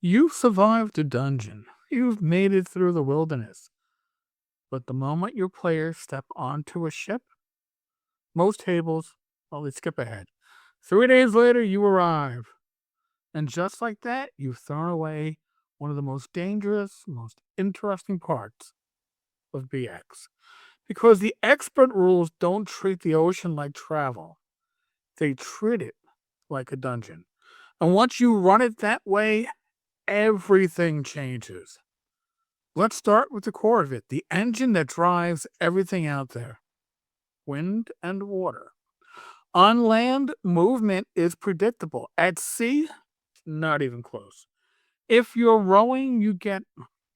You've survived a dungeon. You've made it through the wilderness. But the moment your players step onto a ship, most tables, well, they skip ahead. 3 days later, you arrive. And just like that, you've thrown away one of the most dangerous, most interesting parts of BX. Because the expert rules don't treat the ocean like travel. They treat it like a dungeon. And once you run it that way, everything changes. Let's start with the core of it, the engine that drives everything out there. Wind and water. On land, movement is predictable. At sea, not even close. If you're rowing, you get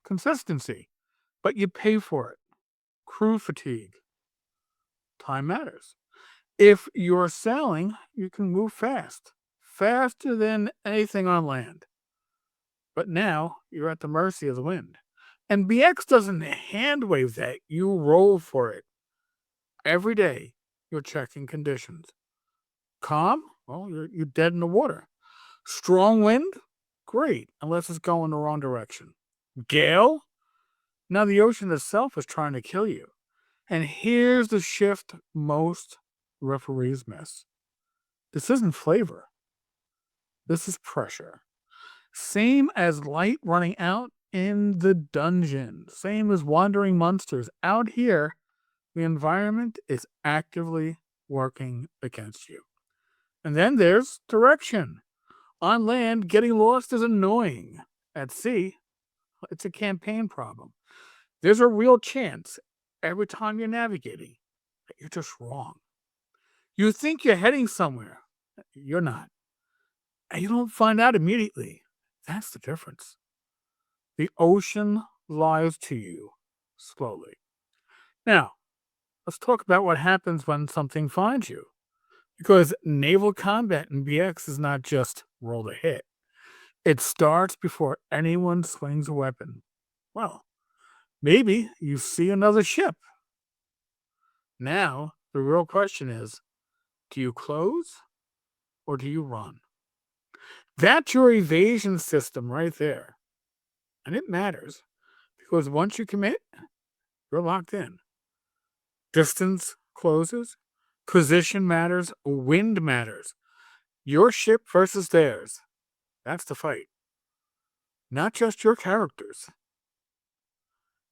consistency, but you pay for it. Crew fatigue. Time matters. If you're sailing, you can move fast, faster than anything on land. But now you're at the mercy of the wind. And BX doesn't hand wave that, you roll for it. Every day, you're checking conditions. Calm? Well, you're dead in the water. Strong wind? Great, unless it's going the wrong direction. Gale? Now the ocean itself is trying to kill you. And here's the shift most referees miss. This isn't flavor. This is pressure. Same as light running out in the dungeon. Same as wandering monsters. Out here, the environment is actively working against you. And then there's direction. On land, getting lost is annoying. At sea, it's a campaign problem. There's a real chance every time you're navigating that you're just wrong. You think you're heading somewhere. You're not. And you don't find out immediately. That's the difference. The ocean lies to you slowly. Now, let's talk about what happens when something finds you. Because naval combat in BX is not just roll to hit. It starts before anyone swings a weapon. Well, maybe you see another ship. Now, the real question is, do you close or do you run? That's your evasion system right there. And it matters because once you commit, you're locked in. Distance closes, position matters, wind matters. Your ship versus theirs. That's the fight. Not just your characters.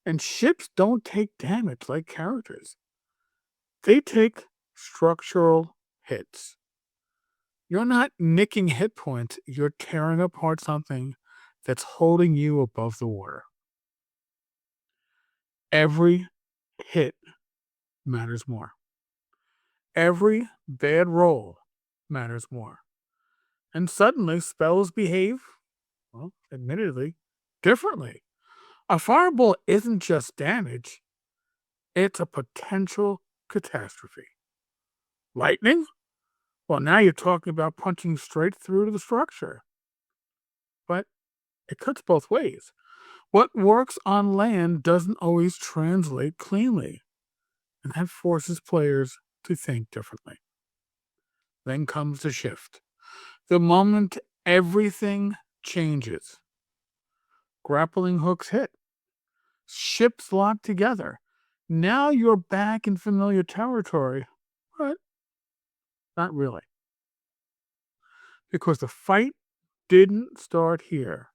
And ships don't take damage like characters. They take structural hits. You're not nicking hit points, you're tearing apart something that's holding you above the water. Every hit matters more. Every bad roll matters more. And suddenly spells behave, well, admittedly, differently. A fireball isn't just damage, it's a potential catastrophe. Lightning? Well, now you're talking about punching straight through to the structure. But it cuts both ways. What works on land doesn't always translate cleanly, and that forces players to think differently. Then comes the shift. The moment everything changes. Grappling hooks hit. Ships lock together. Now you're back in familiar territory, but not really. Because the fight didn't start here.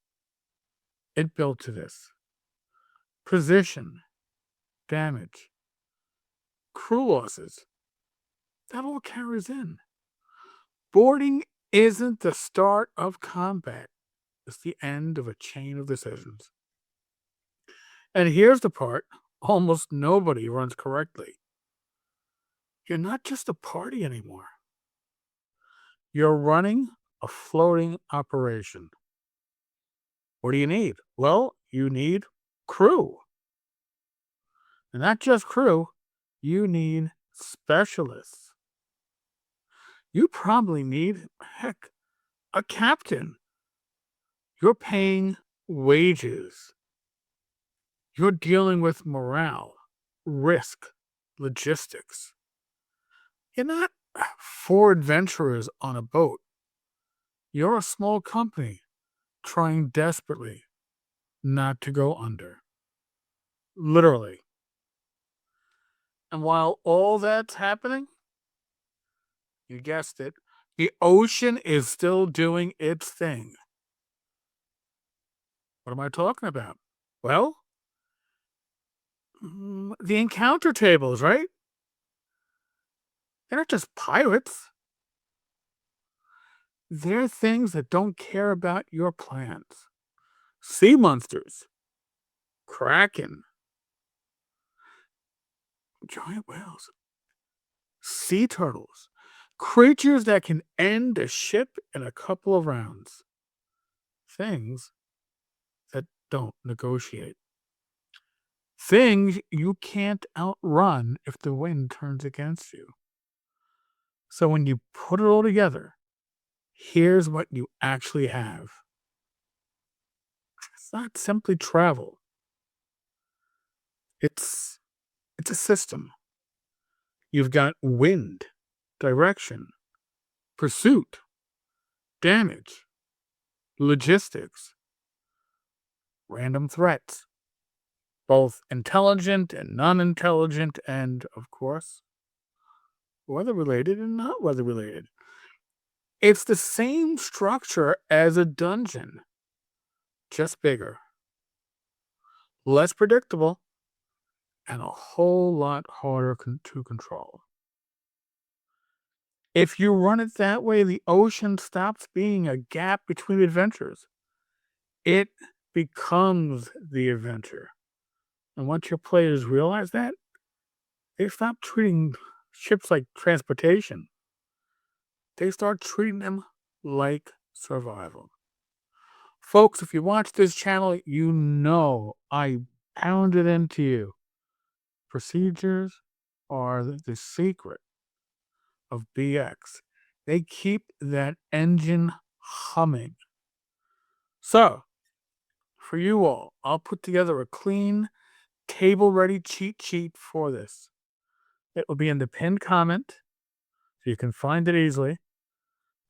It built to this. Position, damage, crew losses. That all carries in. Boarding isn't the start of combat. It's the end of a chain of decisions. And here's the part almost nobody runs correctly. You're not just a party anymore. You're running a floating operation. What do you need? Well, you need crew. And not just crew, you need specialists. You probably need, heck, a captain. You're paying wages. You're dealing with morale, risk, logistics. You're not 4 adventurers on a boat. You're a small company trying desperately not to go under. Literally. And while all that's happening, you guessed it, the ocean is still doing its thing. What am I talking about? Well, the encounter tables, right? They're not just pirates. They're things that don't care about your plans. Sea monsters, kraken, giant whales, sea turtles, creatures that can end a ship in a couple of rounds. Things that don't negotiate. Things you can't outrun if the wind turns against you. So when you put it all together, here's what you actually have. It's not simply travel. It's a system. You've got wind, direction, pursuit, damage, logistics, random threats, both intelligent and non-intelligent, and, of course, weather-related and not weather-related. It's the same structure as a dungeon, just bigger, less predictable, and a whole lot harder to control. If you run it that way, the ocean stops being a gap between adventures. It becomes the adventure. And once your players realize that, they stop treating ships like transportation. They start treating them like survival. Folks, if you watch this channel, you know I pounded into you. Procedures are the secret of BX. They keep that engine humming. So, for you all, I'll put together a clean, table-ready cheat sheet for this. It will be in the pinned comment, so you can find it easily.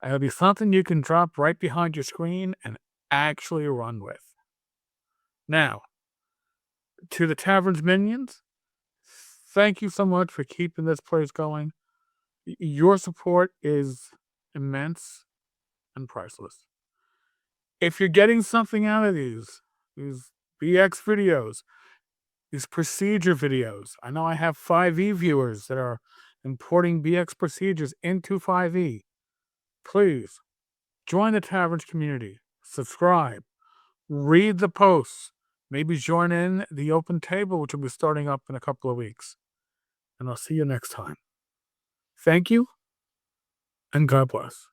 It'll be something you can drop right behind your screen and actually run with. Now, to the Tavern's minions, thank you so much for keeping this place going. Your support is immense and priceless. If you're getting something out of these BX videos, these procedure videos, I know I have 5e viewers that are importing BX procedures into 5e. Please join the Tavern's community, subscribe, read the posts, maybe join in the open table, which will be starting up in a couple of weeks. And I'll see you next time. Thank you, and God bless.